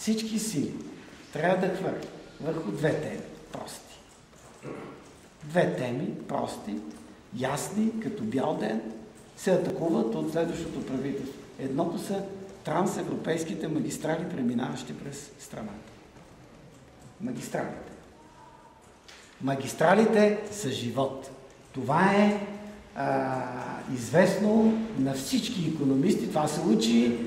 всички сили трябва да хвърли върху две теми прости. Две теми прости, ясни, като бял ден, се атакуват от следващото правителство. Едното са трансевропейските магистрали, преминаващи през страната. Магистралите. Магистралите са живот. Това е известно на всички икономисти. Това се учи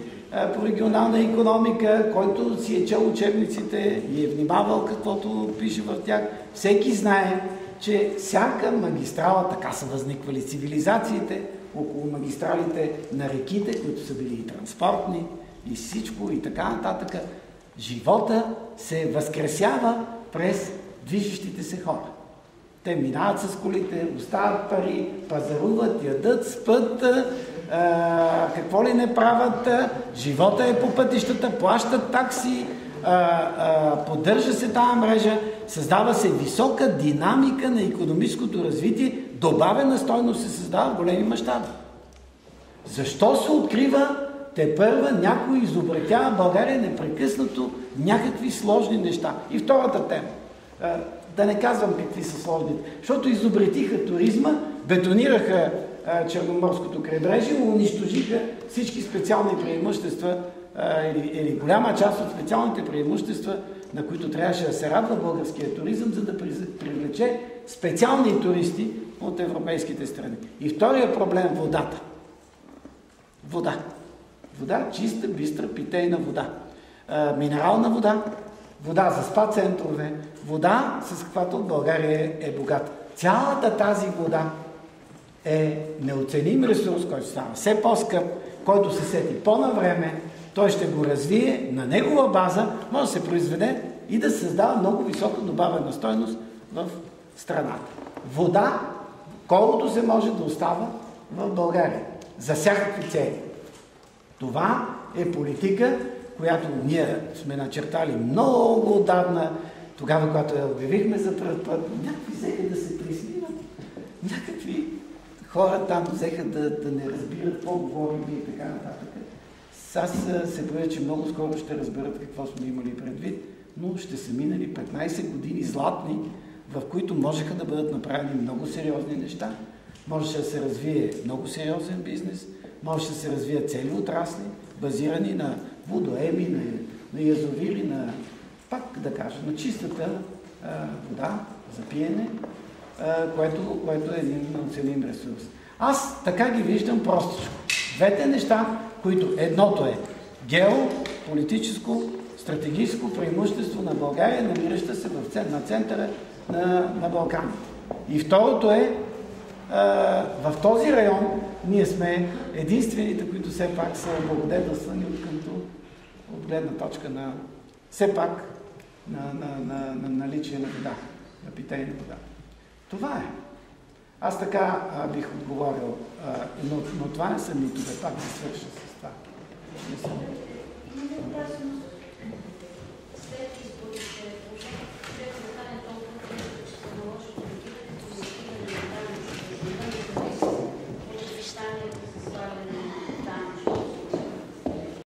по регионална икономика, който си е чел учебниците и е внимавал каквото пише в тях. Всеки знае, че всяка магистрала, така са възниквали цивилизациите, около магистралите на реките, които са били и транспортни, и всичко, и така нататък. Живота се възкресява през движещите се хора. Те минават с колите, остават пари, пазаруват, ядат, спът, какво ли не правят, живота е по пътищата, плащат такси, поддържа се тази мрежа, създава се висока динамика на икономическото развитие, добавена стойност се създава в големи мащаби. Защо се открива тепърва някой изобретява България непрекъснато някакви сложни неща? И втората тема. Да не казвам какви са сложните, защото изобретиха туризма, бетонираха Черноморското крайбрежие, унищожиха всички специални преимущества или голяма част от специалните преимущества, на които трябваше да се радва българския туризъм, за да привлече специални туристи от европейските страни. И втория проблем – водата. Вода. Вода, чиста, бистра, питейна вода. Минерална вода, вода за спа центрове, вода, с каквато България е богата. Цялата тази вода е неоценим ресурс, който става все по-скъп, който се сети по-навреме, той ще го развие, на негова база може да се произведе и да създава много висока добавена стойност в страната. Вода, колкото се може да остава в България, за всякакви цели. Това е политика, която ние сме начертали много отдавна, тогава, когато я обявихме за пръв път. Някакви взеха да се присмиват. Някакви хора там взеха да не разбират какво говорим и така нататък. Аз се боя, че много скоро ще разберат какво сме имали предвид, но ще са минали 15 години златни, в които можеха да бъдат направени много сериозни неща. Можеше да се развие много сериозен бизнес, може да се развият цели отрасли, базирани на водоеми, на язовири, на, пак да кажа, на чистата вода за пиене, което е един неоценим ресурс. Аз така ги виждам простичко. Двете неща, които едното е геополитическо, стратегическо преимущество на България, намираща се на центъра на Балканите. И второто е в този район ние сме единствените, които все пак са благодетелствани от гледна точка на все пак на наличие на вода, на питейна вода. Това е. Аз така бих отговорил, но това не са митове, пак да свърша с това. Не са митове.